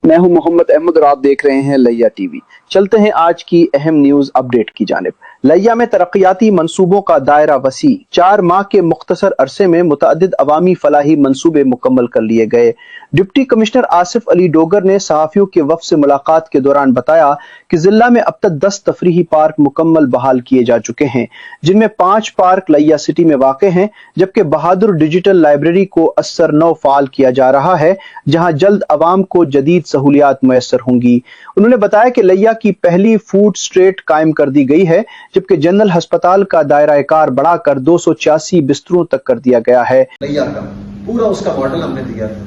میں ہوں محمد احمد اور آپ دیکھ رہے ہیں لیا ٹی وی۔ چلتے ہیں آج کی اہم نیوز اپڈیٹ کی جانب۔ لیا میں ترقیاتی منصوبوں کا دائرہ وسیع، 4 ماہ کے مختصر عرصے میں متعدد عوامی فلاحی منصوبے مکمل کر لیے گئے۔ ڈپٹی کمشنر آصف علی ڈوگر نے صحافیوں کے وفد سے ملاقات کے دوران بتایا کہ ضلع میں اب تک 10 تفریحی پارک مکمل بحال کیے جا چکے ہیں، جن میں 5 پارک لیا سٹی میں واقع ہیں، جبکہ بہادر ڈیجیٹل لائبریری کو اثر نو فعال کیا جا رہا ہے، جہاں جلد عوام کو جدید سہولیات میسر ہوں گی۔ انہوں نے بتایا کہ لیا کی پہلی فوڈ اسٹریٹ قائم کر دی گئی ہے، جبکہ جنرل ہسپتال کا دائرہ کار بڑھا کر 286 بستروں تک کر دیا گیا ہے۔ لیا کا پورا اس کا ماڈل ہم نے دیا تھا۔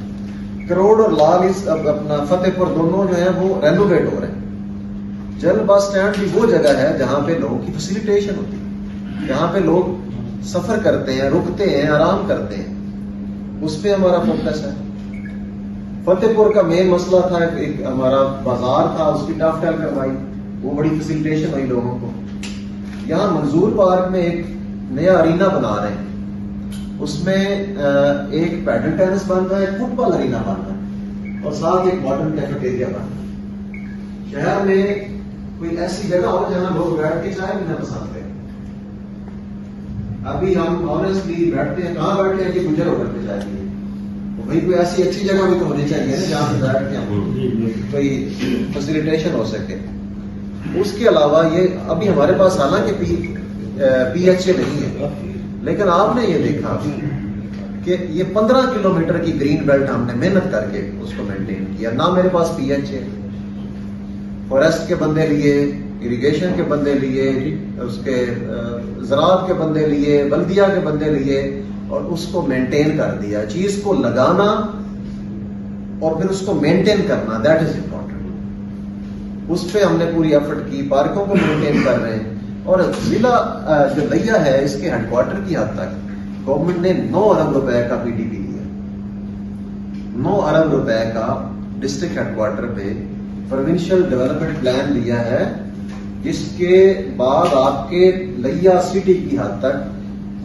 کروڑ اور لال اپنا فتح پور دونوں جو ہیں وہ رینوویٹ ہو رہے ہیں۔ جنرل بس اسٹینڈ بھی وہ جگہ ہے جہاں پہ لوگوں کی فیسیلیٹیشن ہوتی ہے، جہاں پہ لوگ سفر کرتے ہیں، رکتے ہیں، آرام کرتے ہیں، اس پہ ہمارا فوکس ہے۔ فتح پور کا مین مسئلہ تھا، ایک ہمارا بازار تھا، اس کی ٹف ٹیل کروائی، وہ بڑی فیسیلیٹیشن ہوئی لوگوں کو۔ یہاں منظور پارک میں ایک نیا ارینا بنا رہے ہیں، اس میں ایک پیڈل ٹینس بن رہا ہے، ایک فٹ بال ارینا بن رہا ہے، اور ساتھ ایک ماڈرن کیفیٹیریا بن رہا ہے۔ شہر میں کوئی ایسی جگہ ہو جہاں لوگ بیٹھ کے چائے پینا پسند کریں۔ ابھی ہم آنیسٹلی بیٹھتے ہیں، کہاں بیٹھتے ہیں کہ گجر ہوٹل پہ چائے پیے، بھائی کوئی ایسی اچھی جگہ بھی تو ہونی چاہیے نا جہاں پہ بیٹھ کے کوئی فیسیلیٹیشن ہو سکے۔ اس کے علاوہ یہ ابھی ہمارے پاس حالانکہ پی ایچ اے نہیں ہے، لیکن آپ نے یہ دیکھا کہ یہ 15 کلومیٹر کی گرین بیلٹ ہم نے محنت کر کے اس کو مینٹین کیا۔ نہ میرے پاس پی ایچ اے، فوریسٹ کے بندے لیے، اریگیشن کے بندے لیے، اس کے زراعت کے بندے لیے، بلدیہ کے بندے لیے، اور اس کو مینٹین کر دیا۔ چیز کو لگانا اور پھر اس کو مینٹین کرنا، دیٹ از امپورٹنٹ۔ اس پہ ہم نے پوری ایفرٹ کی، پارکوں کو مینٹین کر رہے ہیں۔ اور ضلع جو لیا ہے، اس کے ہیڈ کوارٹر کی حد تک گورنمنٹ نے 9 ارب روپے کا پی ڈی پی لیا، 9 ارب روپے کا ڈسٹرکٹ ہیڈ کوارٹر پہ پروونشل ڈیولپمنٹ پلان لیا ہے، جس کے بعد آپ کے لیا سٹی کی حد تک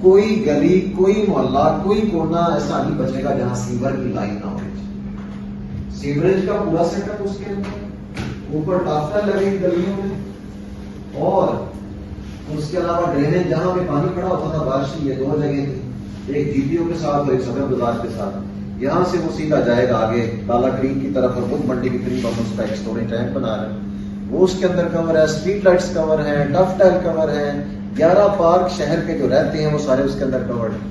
کوئی گلی، کوئی محلہ، کوئی کونا ایسا نہیں بچے گا جہاں سیور کی لائن نہ ہو۔ سیوریج کا پورا سیٹ اپ اس کے اندر، اوپر ٹافٹر لگے گی گلیوں میں، اور اس کے علاوہ ڈرینیج جہاں پہ پانی پڑا ہوتا تھا بارش کی، یہ 2 جگہیں تھی، ایک جی پی او کے ساتھ اور ایک صدر بازار کے ساتھ۔ یہاں سے وہ سیدھا جائے گا آگے لالا کریم کی طرف، اور بدھ منڈی کی قریب ہم اس کا ایک اسٹوریج ٹینک بنا رہے ہیں، وہ اس کے اندر کور ہے، اسٹریٹ لائٹس کور ہیں، ٹف ٹائل کور ہیں، 11 پارک شہر کے جو رہتے ہیں وہ سارے اس کے اندر کورڈ ہیں،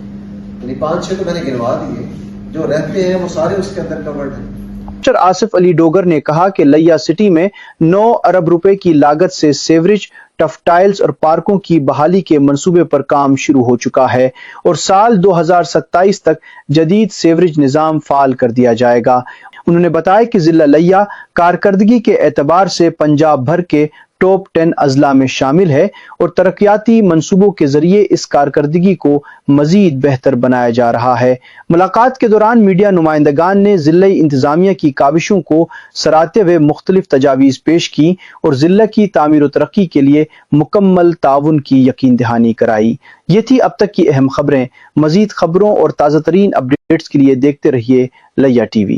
یعنی 5-6 تو میں نے گنوا دیے، جو رہتے ہیں وہ سارے اس کے اندر کورڈ ہیں۔ ڈاکٹر آصف علی ڈوگر نے کہا کہ لیا سٹی میں 9 ارب روپے کی لاگت سے سیوریج، ٹف ٹائلز اور پارکوں کی بحالی کے منصوبے پر کام شروع ہو چکا ہے، اور سال 2027 تک جدید سیوریج نظام فعال کر دیا جائے گا۔ انہوں نے بتایا کہ ضلع لیا کارکردگی کے اعتبار سے پنجاب بھر کے ٹاپ 10 اضلاع میں شامل ہے، اور ترقیاتی منصوبوں کے ذریعے اس کارکردگی کو مزید بہتر بنایا جا رہا ہے۔ ملاقات کے دوران میڈیا نمائندگان نے ضلع انتظامیہ کی کاوشوں کو سراہتے ہوئے مختلف تجاویز پیش کی اور ضلع کی تعمیر و ترقی کے لیے مکمل تعاون کی یقین دہانی کرائی۔ یہ تھی اب تک کی اہم خبریں۔ مزید خبروں اور تازہ ترین اپڈیٹس کے لیے دیکھتے رہیے لیا ٹی وی۔